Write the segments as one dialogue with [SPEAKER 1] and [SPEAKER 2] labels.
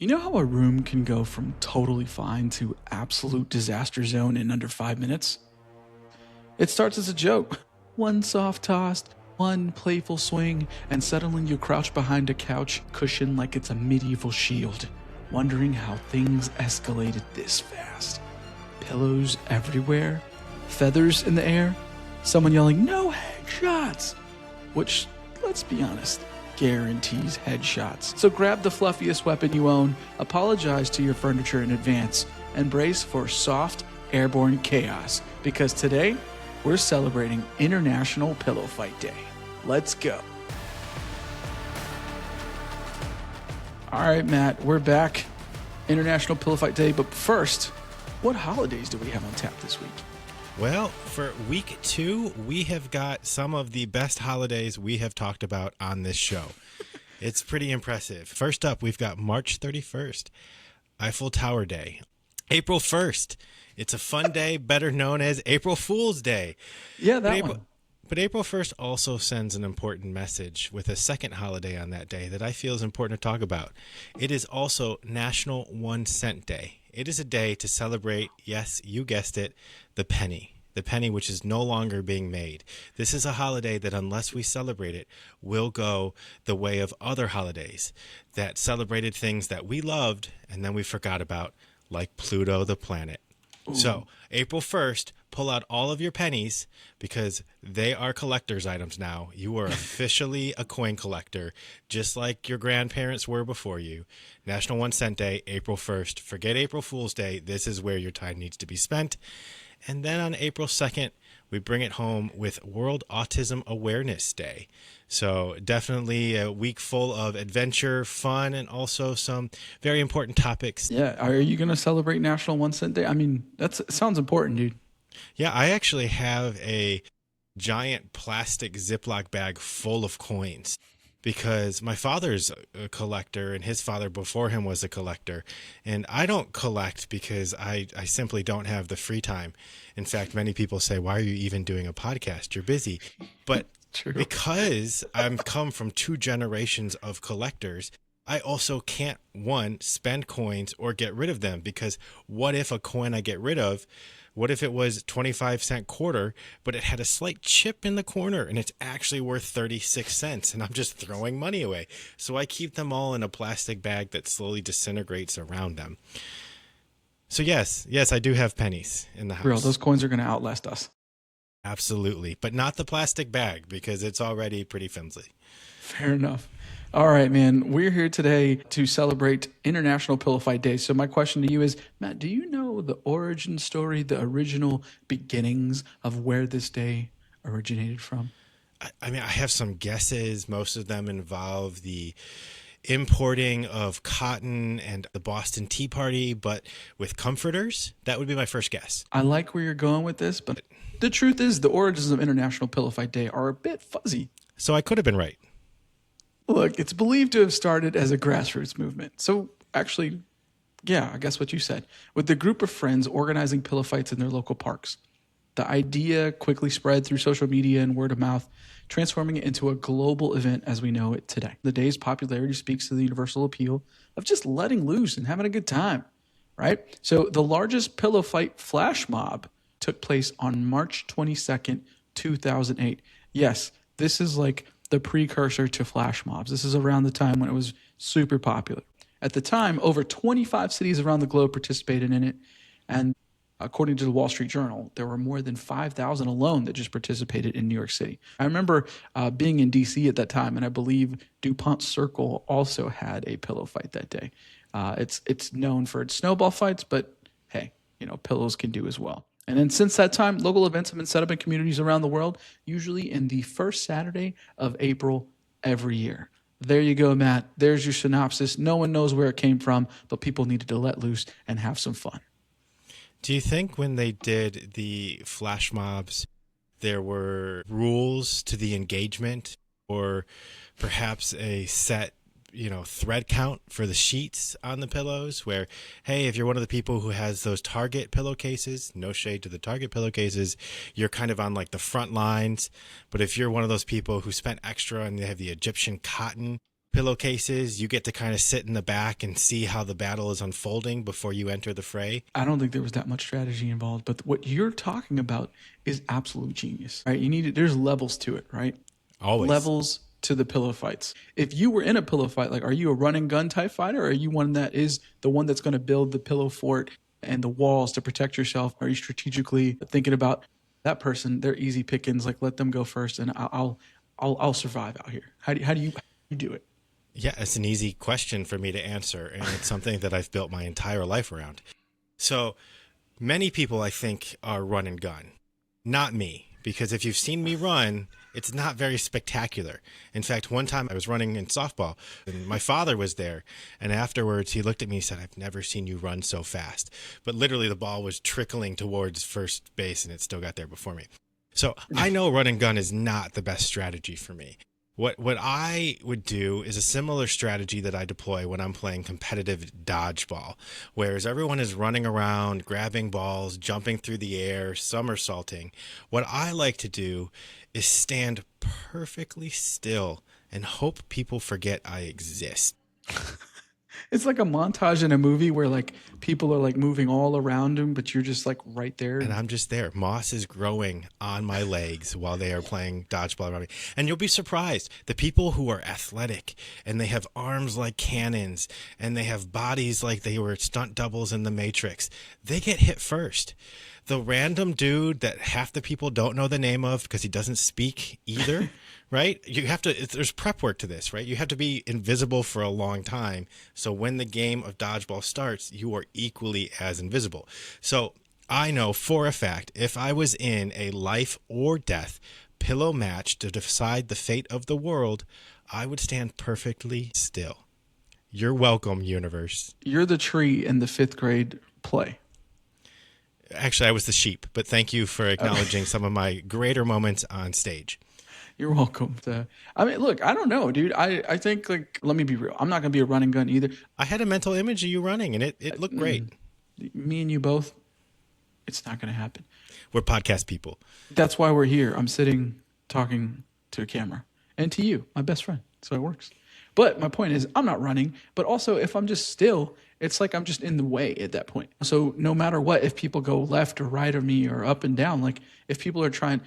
[SPEAKER 1] You know how a room can go from totally fine to absolute disaster zone in under 5 minutes? It starts as a joke. One soft toss, one playful swing, and suddenly you crouch behind a couch cushion like it's a medieval shield, wondering how things escalated this fast. Pillows everywhere, feathers in the air, someone yelling, "No headshots!" Which, let's be honest, guarantees headshots. So grab the fluffiest weapon you own, apologize to your furniture in advance, and brace for soft, airborne chaos, because today we're celebrating International Pillow Fight Day. Let's go. All right, Matt, we're back. International Pillow Fight Day, but first, what holidays do we have on tap this week?
[SPEAKER 2] Well, for week 2, we have got some of the best holidays we have talked about on this show. It's pretty impressive. First up, we've got March 31st, Eiffel Tower Day. April 1st, it's a fun day, better known as April Fool's Day.
[SPEAKER 1] Yeah, that one.
[SPEAKER 2] But April 1st also sends an important message with a second holiday on that day that I feel is important to talk about. It is also National 1 Cent Day. It is a day to celebrate, yes, you guessed it, the penny which is no longer being made. This is a holiday that, unless we celebrate it, will go the way of other holidays that celebrated things that we loved and then we forgot about, like Pluto the planet. Ooh. So, April 1st, pull out all of your pennies because they are collector's items now. You are officially a coin collector, just like your grandparents were before you. National 1 Cent Day, April 1st. Forget April Fool's Day. This is where your time needs to be spent. And then on April 2nd, we bring it home with World Autism Awareness Day. So definitely a week full of adventure, fun, and also some very important topics.
[SPEAKER 1] Yeah. Are you going to celebrate National 1 Cent Day? I mean, that sounds important, dude.
[SPEAKER 2] Yeah, I actually have a giant plastic Ziploc bag full of coins because my father's a collector and his father before him was a collector. And I don't collect because I simply don't have the free time. In fact, many people say, why are you even doing a podcast? You're busy. But
[SPEAKER 1] True.
[SPEAKER 2] Because I've come from 2 generations of collectors, I also can't, one, spend coins or get rid of them, because what if a coin I get rid of, what if it was 25-cent quarter, but it had a slight chip in the corner and it's actually worth 36 cents and I'm just throwing money away? So I keep them all in a plastic bag that slowly disintegrates around them. So yes, I do have pennies in the house.
[SPEAKER 1] Real, those coins are going to outlast us.
[SPEAKER 2] Absolutely, but not the plastic bag because it's already pretty flimsy.
[SPEAKER 1] Fair enough. All right, man. We're here today to celebrate International Pillow Fight Day. So my question to you is, Matt, do you know the origin story, the original beginnings of where this day originated from?
[SPEAKER 2] I mean, I have some guesses. Most of them involve the importing of cotton and the Boston Tea Party, but with comforters, that would be my first guess.
[SPEAKER 1] I like where you're going with this, but the truth is the origins of International Pillow Fight Day are a bit fuzzy.
[SPEAKER 2] So I could have been right.
[SPEAKER 1] Look, it's believed to have started as a grassroots movement. So actually, yeah, I guess what you said, with a group of friends organizing pillow fights in their local parks. The idea quickly spread through social media and word of mouth, transforming it into a global event as we know it today. The day's popularity speaks to the universal appeal of just letting loose and having a good time, right? So the largest pillow fight flash mob took place on March 22nd, 2008. Yes, this is like the precursor to flash mobs. This is around the time when it was super popular. At the time, over 25 cities around the globe participated in it. And according to the Wall Street Journal, there were more than 5,000 alone that just participated in New York City. I remember being in D.C. at that time, and I believe DuPont Circle also had a pillow fight that day. It's known for its snowball fights, but hey, pillows can do as well. And then since that time, local events have been set up in communities around the world, usually in the first Saturday of April every year. There you go, Matt. There's your synopsis. No one knows where it came from, but people needed to let loose and have some fun.
[SPEAKER 2] Do you think when they did the flash mobs, there were rules to the engagement, or perhaps a set thread count for the sheets on the pillows, where, hey, if you're one of the people who has those Target pillowcases, no shade to the Target pillowcases, you're kind of on like the front lines. But if you're one of those people who spent extra and they have the Egyptian cotton, pillowcases. You get to kind of sit in the back and see how the battle is unfolding before you enter the fray.
[SPEAKER 1] I don't think there was that much strategy involved, but what you're talking about is absolute genius, right? You need it. There's levels to it, right?
[SPEAKER 2] Always.
[SPEAKER 1] Levels to the pillow fights. If you were in a pillow fight, like, are you a run and gun type fighter, or are you one that is the one that's going to build the pillow fort and the walls to protect yourself? Are you strategically thinking about that person? They're easy pickings. Like, let them go first, and I'll survive out here. How do you do it?
[SPEAKER 2] Yeah, it's an easy question for me to answer, and it's something that I've built my entire life around. So many people, I think, are run and gun. Not me, because if you've seen me run, it's not very spectacular. In fact, one time I was running in softball, and my father was there, and afterwards he looked at me and said, "I've never seen you run so fast." But literally the ball was trickling towards first base, and it still got there before me. So I know run and gun is not the best strategy for me. What I would do is a similar strategy that I deploy when I'm playing competitive dodgeball, whereas everyone is running around, grabbing balls, jumping through the air, somersaulting. What I like to do is stand perfectly still and hope people forget I exist.
[SPEAKER 1] It's like a montage in a movie where like people are like moving all around him, but you're just like right there.
[SPEAKER 2] And I'm just there. Moss is growing on my legs while they are playing dodgeball around me. And you'll be surprised. The people who are athletic and they have arms like cannons and they have bodies like they were stunt doubles in The Matrix, they get hit first. The random dude that half the people don't know the name of because he doesn't speak either, right? You have to, there's prep work to this, right? You have to be invisible for a long time. So when the game of dodgeball starts, you are equally as invisible. So I know for a fact, if I was in a life or death pillow match to decide the fate of the world, I would stand perfectly still. You're welcome, universe.
[SPEAKER 1] You're the tree in the 5th grade play.
[SPEAKER 2] Actually, I was the sheep, but thank you for acknowledging some of my greater moments on stage.
[SPEAKER 1] You're welcome. I mean, look, I don't know, dude. I think, like, let me be real. I'm not going to be a running gun either.
[SPEAKER 2] I had a mental image of you running, and it looked great.
[SPEAKER 1] Me and you both, it's not going to happen.
[SPEAKER 2] We're podcast people.
[SPEAKER 1] That's why we're here. I'm sitting talking to a camera and to you, my best friend. So it works. But my point is, I'm not running. But also, if I'm just still, it's like I'm just in the way at that point. So no matter what, if people go left or right of me or up and down, like if people are trying,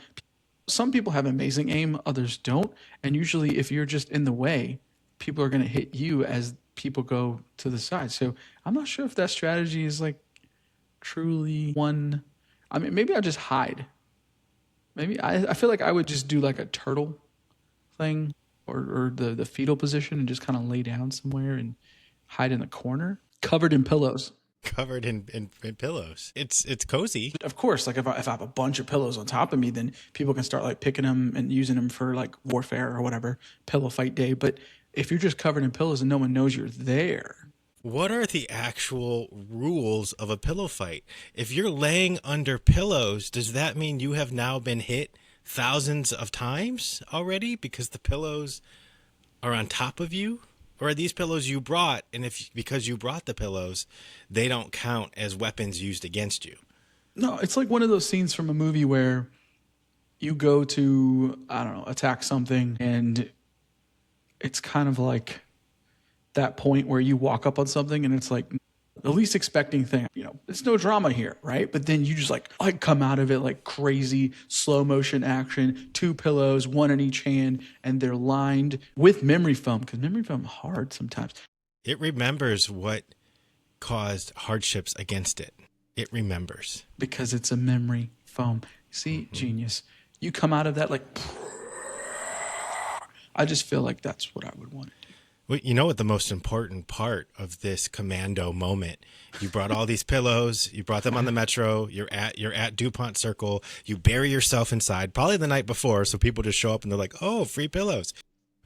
[SPEAKER 1] some people have amazing aim, others don't. And usually if you're just in the way, people are going to hit you as people go to the side. So I'm not sure if that strategy is like truly one. I mean, maybe I'll just hide. Maybe I feel like I would just do like a turtle thing or the fetal position and just kind of lay down somewhere and hide in the corner. Covered in pillows.
[SPEAKER 2] Covered in pillows. It's cozy.
[SPEAKER 1] Of course, like if I have a bunch of pillows on top of me, then people can start like picking them and using them for like warfare or whatever, pillow fight day. But if you're just covered in pillows and no one knows you're there.
[SPEAKER 2] What are the actual rules of a pillow fight? If you're laying under pillows, does that mean you have now been hit thousands of times already because the pillows are on top of you? Or are these pillows you brought, and because you brought the pillows, they don't count as weapons used against you?
[SPEAKER 1] No, it's like one of those scenes from a movie where you go to, I don't know, attack something, and it's kind of like that point where you walk up on something, and it's like the least expecting thing. You know, there's no drama here, right? But then you just like come out of it like crazy slow motion action, 2 pillows, 1 in each hand, and they're lined with memory foam because memory foam is hard sometimes.
[SPEAKER 2] It remembers what caused hardships against it. It remembers.
[SPEAKER 1] Because it's a memory foam. See, genius. You come out of that like, I just feel like that's what I would want to do.
[SPEAKER 2] Well, you know what the most important part of this commando moment? You brought all these pillows. You brought them on the metro. You're at DuPont Circle. You bury yourself inside, probably the night before, so people just show up and they're like, "Oh, free pillows."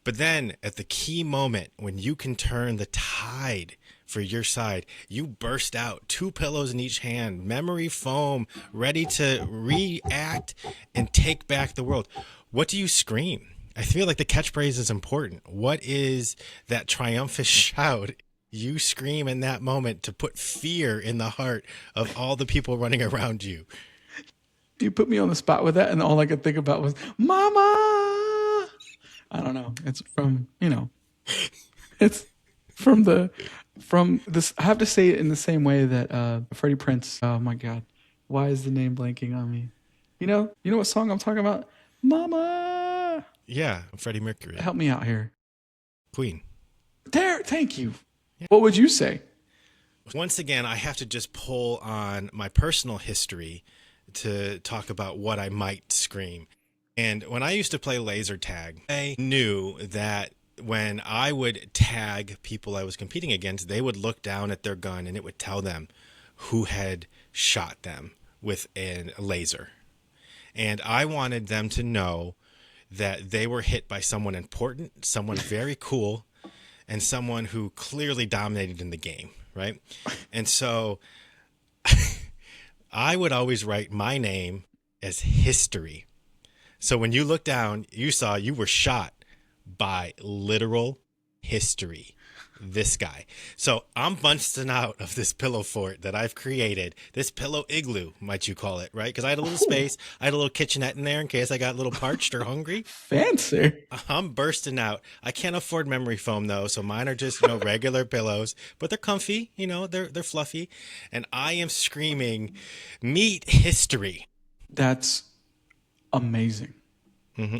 [SPEAKER 2] But then at the key moment when you can turn the tide for your side, you burst out, 2 pillows in each hand, memory foam, ready to react and take back the world. What do you scream? I feel like the catchphrase is important. What is that triumphant shout you scream in that moment to put fear in the heart of all the people running around you?
[SPEAKER 1] You put me on the spot with that, and all I could think about was, Mama! I don't know. It's from, It's from this. I have to say it in the same way that Freddie Prince. Oh my God, why is the name blanking on me? You know what song I'm talking about? Mama,
[SPEAKER 2] Yeah, Freddie Mercury.
[SPEAKER 1] help me out here.
[SPEAKER 2] Queen.
[SPEAKER 1] There, thank you. What would you say?
[SPEAKER 2] Once again, I have to just pull on my personal history to talk about what I might scream. And when I used to play laser tag, I knew that when I would tag people I was competing against, they would look down at their gun and it would tell them who had shot them with a laser. And I wanted them to know that they were hit by someone important, someone very cool, and someone who clearly dominated in the game, right? And so I would always write my name as history. So when you look down, you saw you were shot by literal history. This guy. So I'm busting out of this pillow fort that I've created, this pillow igloo, might you call it, right? Because I had a little space. I had a little kitchenette in there in case I got a little parched or hungry.
[SPEAKER 1] Fancy.
[SPEAKER 2] I'm bursting out. I can't afford memory foam though, so mine are just regular pillows, but they're comfy. They're fluffy, and I am screaming, "Meet history!"
[SPEAKER 1] That's amazing.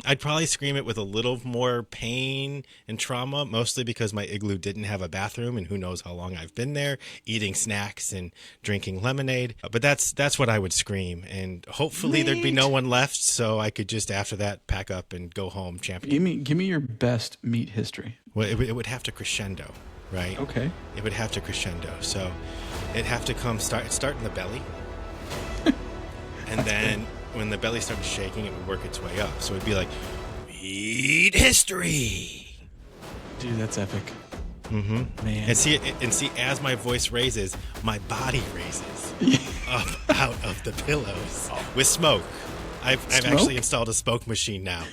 [SPEAKER 2] I'd probably scream it with a little more pain and trauma, mostly because my igloo didn't have a bathroom, and who knows how long I've been there eating snacks and drinking lemonade. But that's what I would scream, and hopefully there'd be no one left, so I could just after that pack up and go home champion.
[SPEAKER 1] Give me your best meat history.
[SPEAKER 2] Well, it would have to crescendo, right?
[SPEAKER 1] Okay.
[SPEAKER 2] It would have to crescendo, so it'd have to start in the belly, and then when the belly started shaking, it would work its way up. So it'd be like, "Meet history."
[SPEAKER 1] Dude, that's epic.
[SPEAKER 2] Man. And see, as my voice raises, my body raises up out of the pillows with smoke. I've actually installed a smoke machine now.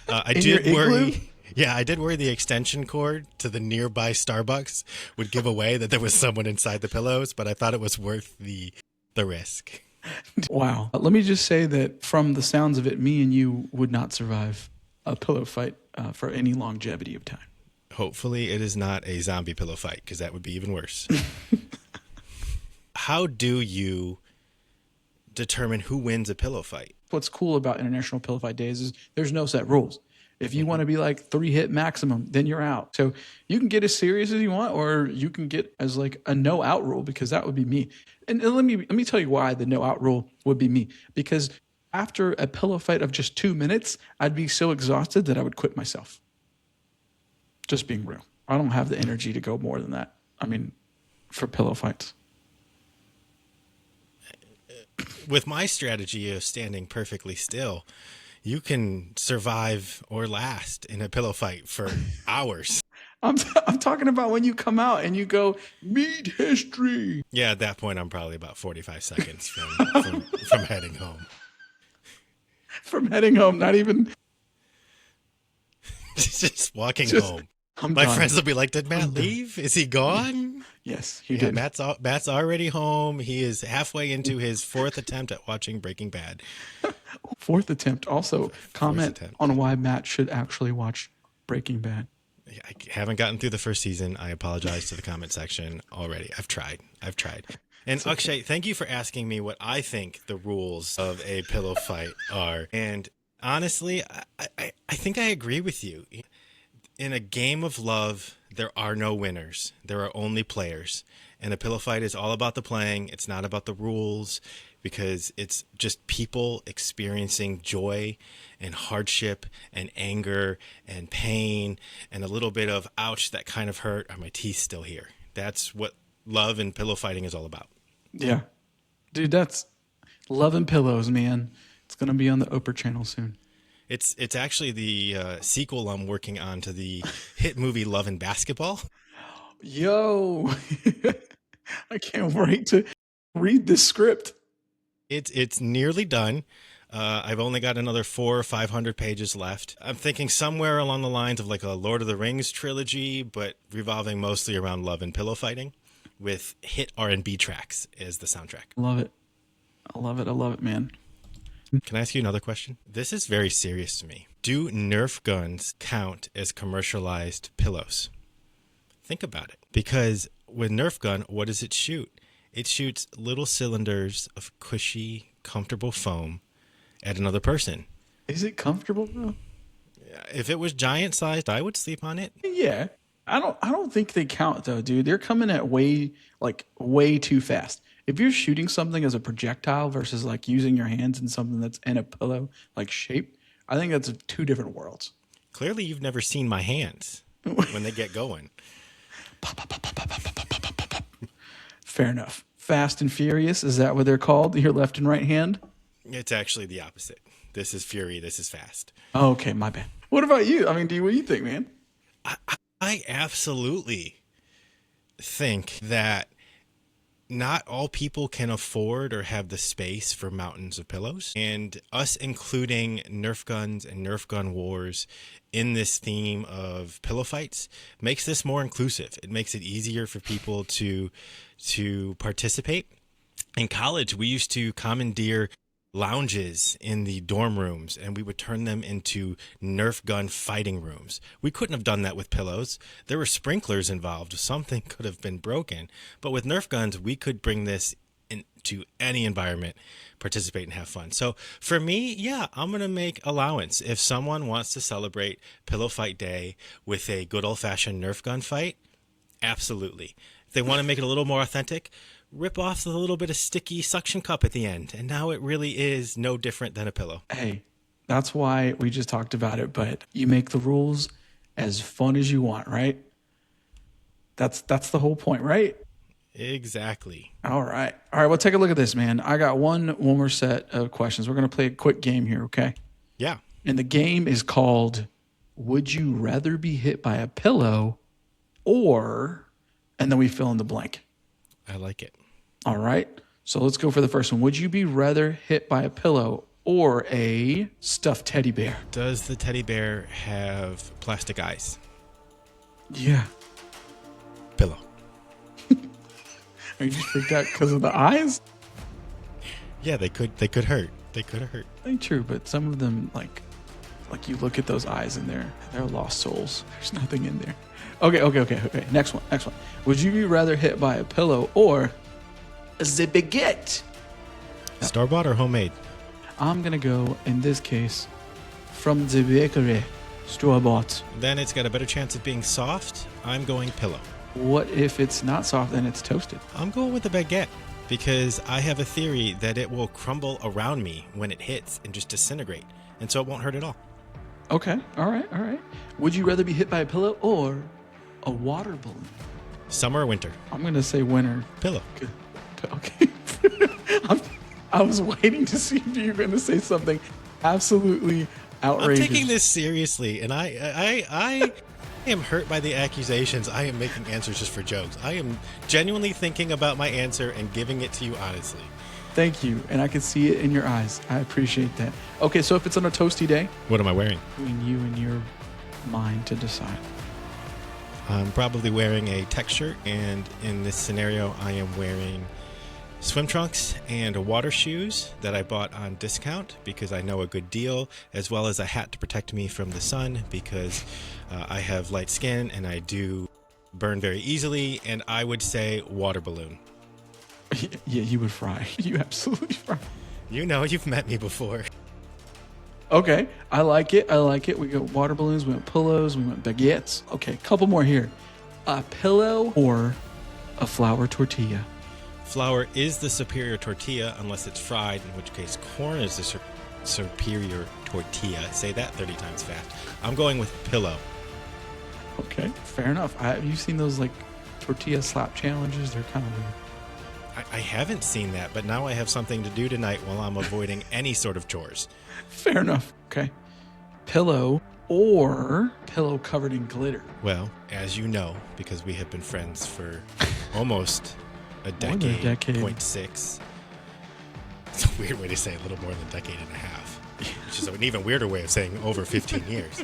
[SPEAKER 2] I did worry. Yeah, I did worry the extension cord to the nearby Starbucks would give away that there was someone inside the pillows, but I thought it was worth the risk.
[SPEAKER 1] Wow. Let me just say that from the sounds of it, me and you would not survive a pillow fight for any longevity of time.
[SPEAKER 2] Hopefully it is not a zombie pillow fight, because that would be even worse. How do you determine who wins a pillow fight?
[SPEAKER 1] What's cool about International Pillow Fight Days is there's no set rules. If you want to be like 3-hit maximum, then you're out. So you can get as serious as you want, or you can get as like a no out rule, because that would be me. And let me tell you why the no out rule would be me. Because after a pillow fight of just 2 minutes, I'd be so exhausted that I would quit myself. Just being real. I don't have the energy to go more than that. I mean, for pillow fights.
[SPEAKER 2] With my strategy of standing perfectly still, you can survive or last in a pillow fight for hours.
[SPEAKER 1] I'm talking about when you come out and you go, "Meet history."
[SPEAKER 2] Yeah, at that point, I'm probably about 45 seconds from heading home.
[SPEAKER 1] From heading home, not even.
[SPEAKER 2] Just walking home. My friends will be like, "Did Matt leave? Is he gone?"
[SPEAKER 1] Yes, he did.
[SPEAKER 2] Matt's already home. He is halfway into his 4th attempt at watching Breaking Bad.
[SPEAKER 1] 4th attempt. Also, comment on why Matt should actually watch Breaking Bad.
[SPEAKER 2] I haven't gotten through the first season. I apologize to the comment section already. I've tried. And okay. Akshay, thank you for asking me what I think the rules of a pillow fight are. And honestly, I think I agree with you. In a game of love, there are no winners. There are only players. And a pillow fight is all about the playing. It's not about the rules, because it's just people experiencing joy and hardship and anger and pain and a little bit of ouch, that kind of hurt. Are my teeth still here? That's what love and pillow fighting is all about.
[SPEAKER 1] Yeah. Dude, that's Love and Pillows, man. It's going to be on the Oprah channel soon.
[SPEAKER 2] It's actually the sequel I'm working on to the hit movie Love and Basketball.
[SPEAKER 1] Yo, I can't wait to read this script.
[SPEAKER 2] It's nearly done. I've only got another 400 or 500 pages left. I'm thinking somewhere along the lines of like a Lord of the Rings trilogy, but revolving mostly around love and pillow fighting, with hit R&B tracks as the soundtrack.
[SPEAKER 1] Love it. I love it, man.
[SPEAKER 2] Can I ask you another question? This is very serious to me. Do Nerf guns count as commercialized pillows? Think about it. Because with Nerf gun, what does it shoot? It shoots little cylinders of cushy, comfortable foam at another person.
[SPEAKER 1] Is it comfortable though?
[SPEAKER 2] If it was giant sized, I would sleep on it.
[SPEAKER 1] Yeah. I don't think they count though, dude. They're coming at way too fast. If you're shooting something as a projectile versus like using your hands in something that's in a pillow like shape, I think that's two different worlds.
[SPEAKER 2] Clearly, you've never seen my hands when they get going.
[SPEAKER 1] Fair enough. Fast and Furious, is that what they're called? Your left and right hand?
[SPEAKER 2] It's actually the opposite. This is fury. This is fast.
[SPEAKER 1] Oh, okay, my bad. What about you? I mean, what do you think, man?
[SPEAKER 2] I absolutely think that not all people can afford or have the space for mountains of pillows. And us including Nerf guns and Nerf gun wars in this theme of pillow fights makes this more inclusive. It makes it easier for people to participate. In college, we used to commandeer lounges in the dorm rooms, and we would turn them into Nerf gun fighting rooms. We couldn't have done that with pillows. There were sprinklers involved. Something could have been broken. But with Nerf guns, we could bring this into any environment, participate and have fun. So for me, yeah, I'm going to make allowance. If someone wants to celebrate Pillow Fight Day with a good old-fashioned Nerf gun fight, absolutely. If they want to make it a little more authentic, rip off the little bit of sticky suction cup at the end, and now it really is no different than a pillow.
[SPEAKER 1] Hey, that's why we just talked about it, but you make the rules as fun as you want, right? That's the whole point, right?
[SPEAKER 2] Exactly.
[SPEAKER 1] All right. Well, take a look at this, man. I got one more set of questions. We're going to play a quick game here, okay?
[SPEAKER 2] Yeah.
[SPEAKER 1] And the game is called Would You Rather Be Hit by a Pillow or, and then we fill in the blank.
[SPEAKER 2] I like it.
[SPEAKER 1] All right. So let's go for the first one. Would you be rather hit by a pillow or a stuffed teddy bear?
[SPEAKER 2] Does the teddy bear have plastic eyes?
[SPEAKER 1] Yeah.
[SPEAKER 2] Pillow.
[SPEAKER 1] Are you just freaked out because of the eyes?
[SPEAKER 2] Yeah, they could hurt. They could have hurt.
[SPEAKER 1] I think true, but some of them, like you look at those eyes and they're lost souls. There's nothing in there. Okay. Next one. Would you be rather hit by a pillow or a baguette?
[SPEAKER 2] Store-bought or homemade?
[SPEAKER 1] I'm going to go, in this case, from the bakery, store-bought.
[SPEAKER 2] Then it's got a better chance of being soft. I'm going pillow.
[SPEAKER 1] What if it's not soft and it's toasted?
[SPEAKER 2] I'm going with the baguette because I have a theory that it will crumble around me when it hits and just disintegrate, and so it won't hurt at all.
[SPEAKER 1] Okay, all right. Would you rather be hit by a pillow or a water balloon?
[SPEAKER 2] Summer or winter?
[SPEAKER 1] I'm going to say winter.
[SPEAKER 2] Pillow.
[SPEAKER 1] Okay. I was waiting to see if you were going to say something absolutely outrageous.
[SPEAKER 2] I'm taking this seriously, and I am hurt by the accusations. I am making answers just for jokes. I am genuinely thinking about my answer and giving it to you honestly.
[SPEAKER 1] Thank you, and I can see it in your eyes. I appreciate that. Okay, so if it's on a toasty day,
[SPEAKER 2] what am I wearing?
[SPEAKER 1] Between you and your mind to decide.
[SPEAKER 2] I'm probably wearing a tech shirt, and in this scenario, I am wearing swim trunks and water shoes that I bought on discount because I know a good deal, as well as a hat to protect me from the sun because I have light skin and I do burn very easily, and I would say water balloon.
[SPEAKER 1] Yeah, you would fry. You absolutely fry.
[SPEAKER 2] You know, you've met me before.
[SPEAKER 1] Okay, I like it. We got water balloons, we went pillows, we went baguettes. Okay, couple more here. A pillow or a flour tortilla?
[SPEAKER 2] Flour is the superior tortilla unless it's fried, in which case corn is the superior tortilla. Say that 30 times fast. I'm going with pillow.
[SPEAKER 1] Okay, fair enough. Have you seen those like tortilla slap challenges? They're kind of weird.
[SPEAKER 2] I haven't seen that, but now I have something to do tonight while I'm avoiding any sort of chores.
[SPEAKER 1] Fair enough. Okay. Pillow or pillow covered in glitter?
[SPEAKER 2] Well, as you know, because we have been friends for almost a decade,
[SPEAKER 1] more than a decade.
[SPEAKER 2] 0.6. It's a weird way to say a little more than a decade and a half, which is an even weirder way of saying over 15 years.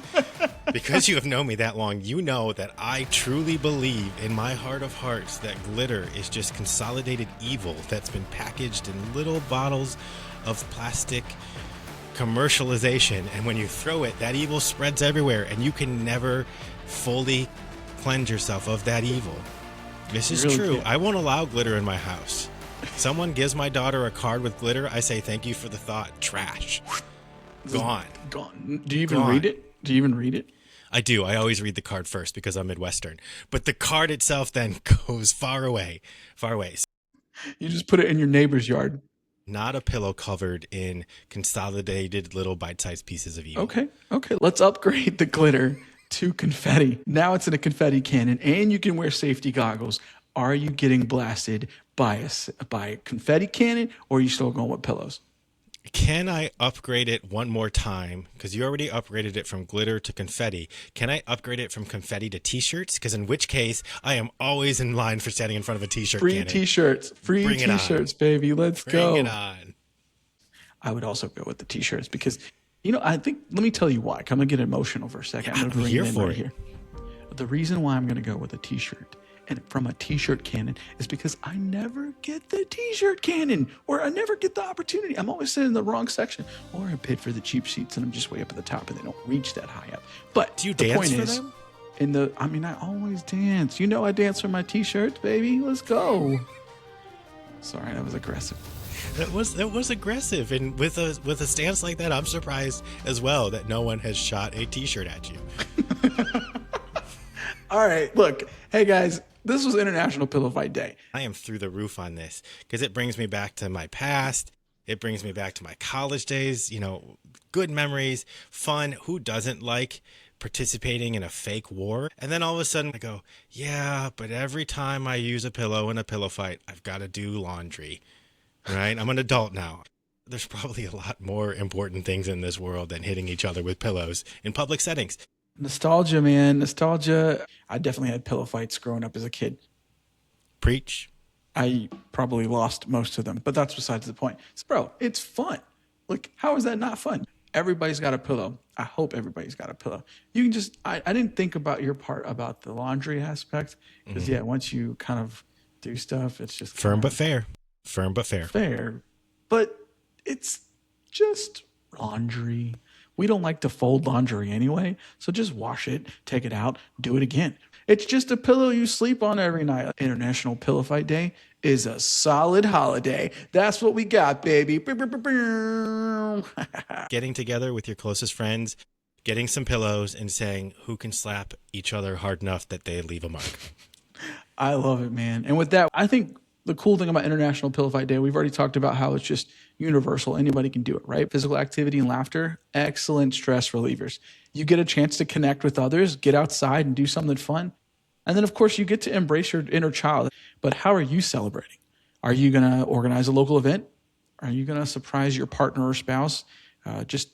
[SPEAKER 2] Because you have known me that long, you know that I truly believe in my heart of hearts that glitter is just consolidated evil that's been packaged in little bottles of plastic commercialization. And when you throw it, that evil spreads everywhere and you can never fully cleanse yourself of that evil. This is
[SPEAKER 1] really
[SPEAKER 2] true.
[SPEAKER 1] can't.
[SPEAKER 2] I won't allow glitter in my house. Someone gives my daughter a card with glitter, I say thank you for the thought. Trash. Gone.
[SPEAKER 1] Gone. Do you even
[SPEAKER 2] Gone.
[SPEAKER 1] read it? Do you even read it?
[SPEAKER 2] I do. I always read the card first because I'm Midwestern. But the card itself then goes far away. Far away.
[SPEAKER 1] You just put it in your neighbor's yard.
[SPEAKER 2] Not a pillow covered in consolidated little bite-sized pieces of evil.
[SPEAKER 1] Okay. Let's upgrade the glitter to confetti. Now it's in a confetti cannon, and you can wear safety goggles. Are you getting blasted by a confetti cannon, or are you still going with pillows?
[SPEAKER 2] Can I upgrade it one more time? Because you already upgraded it from glitter to confetti. Can I upgrade it from confetti to t-shirts? Because in which case, I am always in line for standing in front of a t-shirt
[SPEAKER 1] Free
[SPEAKER 2] cannon.
[SPEAKER 1] t-shirts. Free
[SPEAKER 2] Bring it on.
[SPEAKER 1] t-shirts, baby. Let's go.
[SPEAKER 2] Bring it on.
[SPEAKER 1] I would also go with the t-shirts because, I think, let me tell you why. I'm going to get emotional for a second.
[SPEAKER 2] Yeah,
[SPEAKER 1] I'm going to
[SPEAKER 2] I'm
[SPEAKER 1] bring
[SPEAKER 2] here
[SPEAKER 1] it in
[SPEAKER 2] for
[SPEAKER 1] right
[SPEAKER 2] it.
[SPEAKER 1] here. The reason why I'm going to go with a t-shirt and from a t-shirt cannon is because I never get the t-shirt cannon, or I never get the opportunity. I'm always sitting in the wrong section, or I paid for the cheap seats and I'm just way up at the top and they don't reach that high up. But
[SPEAKER 2] Do you
[SPEAKER 1] the
[SPEAKER 2] dance
[SPEAKER 1] point
[SPEAKER 2] for
[SPEAKER 1] is,
[SPEAKER 2] them?
[SPEAKER 1] I always dance. I dance for my t-shirts, baby. Let's go. Sorry, that was aggressive.
[SPEAKER 2] That was aggressive, and with a stance like that, I'm surprised as well that no one has shot a t-shirt at you.
[SPEAKER 1] All right, look, hey guys, this was International Pillow Fight Day.
[SPEAKER 2] I am through the roof on this because it brings me back to my past. It brings me back to my college days, good memories, fun. Who doesn't like participating in a fake war? And then all of a sudden I go, yeah, but every time I use a pillow in a pillow fight, I've got to do laundry, right? I'm an adult now. There's probably a lot more important things in this world than hitting each other with pillows in public settings.
[SPEAKER 1] Nostalgia, man, nostalgia. I definitely had pillow fights growing up as a kid.
[SPEAKER 2] Preach.
[SPEAKER 1] I probably lost most of them, but that's besides the point. So, bro, it's fun. Look, how is that not fun? Everybody's got a pillow. I hope everybody's got a pillow. You can just, I didn't think about your part about the laundry aspect because, yeah, once you kind of do stuff, it's just
[SPEAKER 2] Firm but fair. Firm but fair.
[SPEAKER 1] fair. But it's just laundry. We don't like to fold laundry anyway, so just wash it, take it out, do it again. It's just a pillow you sleep on every night. International Pillow Fight Day is a solid holiday. That's what we got, baby.
[SPEAKER 2] Getting together with your closest friends, getting some pillows, and saying who can slap each other hard enough that they leave a mark.
[SPEAKER 1] I love it, man. And with that, I think the cool thing about International Pillow Fight Day, we've already talked about how it's just universal. Anybody can do it, right? Physical activity and laughter, excellent stress relievers. You get a chance to connect with others, get outside and do something fun. And then, of course, you get to embrace your inner child. But how are you celebrating? Are you going to organize a local event? Are you going to surprise your partner or spouse? Just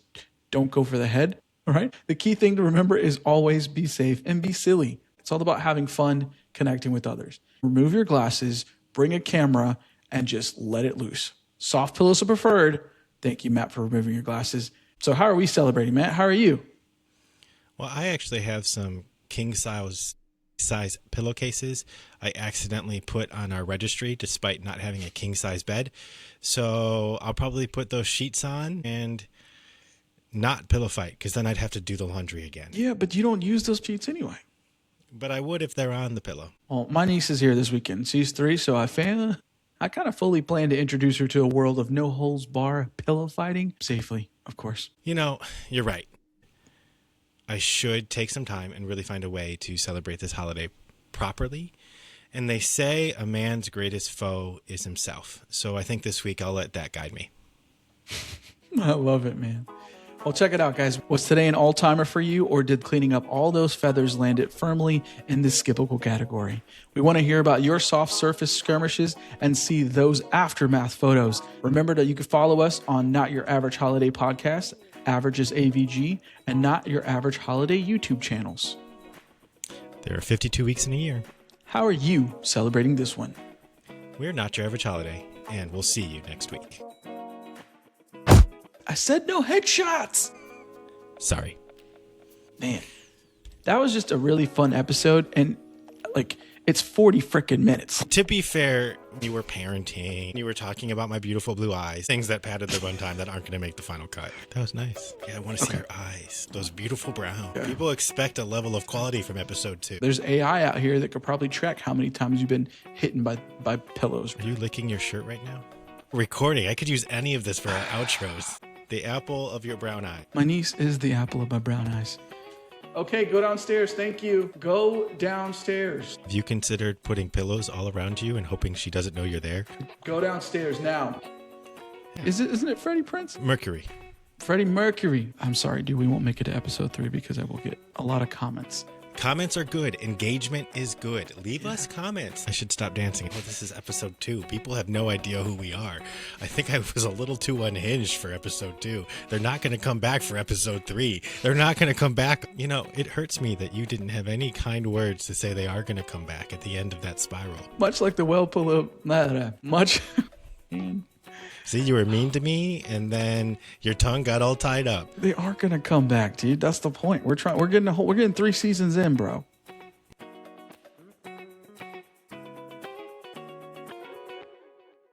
[SPEAKER 1] don't go for the head, all right? The key thing to remember is always be safe and be silly. It's all about having fun, connecting with others. Remove your glasses, bring a camera, and just let it loose. Soft pillows are preferred. Thank you, Matt, for removing your glasses. So how are we celebrating, Matt? How are you?
[SPEAKER 2] Well, I actually have some king size pillowcases I accidentally put on our registry despite not having a king size bed. So I'll probably put those sheets on and not pillow fight because then I'd have to do the laundry again.
[SPEAKER 1] Yeah, but you don't use those sheets anyway.
[SPEAKER 2] But I would if they're on the pillow.
[SPEAKER 1] Well, my niece is here this weekend. She's 3, so I kind of fully plan to introduce her to a world of no holds bar pillow fighting safely, of course.
[SPEAKER 2] You're right. I should take some time and really find a way to celebrate this holiday properly. And they say a man's greatest foe is himself. So I think this week I'll let that guide me.
[SPEAKER 1] I love it, man. Well, check it out, guys. Was today an all-timer for you, or did cleaning up all those feathers land it firmly in the skippable category? We want to hear about your soft surface skirmishes and see those aftermath photos. Remember that you can follow us on Not Your Average Holiday Podcast, Averages AVG, and Not Your Average Holiday YouTube channels.
[SPEAKER 2] There are 52 weeks in a year.
[SPEAKER 1] How are you celebrating this one?
[SPEAKER 2] We're Not Your Average Holiday, and we'll see you next week.
[SPEAKER 1] I said no headshots.
[SPEAKER 2] Sorry.
[SPEAKER 1] Man, that was just a really fun episode. And It's 40 freaking minutes.
[SPEAKER 2] To be fair, you were parenting. You were talking about my beautiful blue eyes. Things that padded the runtime that aren't going to make the final cut. That was nice. Yeah, I want to see your eyes. Those beautiful brown. Yeah. People expect a level of quality from episode 2.
[SPEAKER 1] There's AI out here that could probably track how many times you've been hit by pillows.
[SPEAKER 2] Are you licking your shirt right now? Recording. I could use any of this for our outros. The apple of your brown eye.
[SPEAKER 1] My niece is the apple of my brown eyes. Okay, go downstairs. Thank you. Go downstairs.
[SPEAKER 2] Have you considered putting pillows all around you and hoping she doesn't know you're there?
[SPEAKER 1] Go downstairs now. Yeah. Isn't it Freddie Prinze?
[SPEAKER 2] Mercury.
[SPEAKER 1] Freddie Mercury. I'm sorry, dude. We won't make it to episode 3 because I will get a lot of comments.
[SPEAKER 2] Comments are good. Engagement is good. Leave us comments. I should stop dancing. Oh, this is episode 2. People have no idea who we are. I think I was a little too unhinged for episode 2. They're not going to come back for episode 3. They're not going to come back. You know, it hurts me that you didn't have any kind words to say they are going to come back at the end of that spiral.
[SPEAKER 1] Much like the well pull up. Much.
[SPEAKER 2] See, you were mean to me, and then your tongue got all tied up.
[SPEAKER 1] They are gonna come back, dude. That's the point. We're getting 3 seasons in, bro.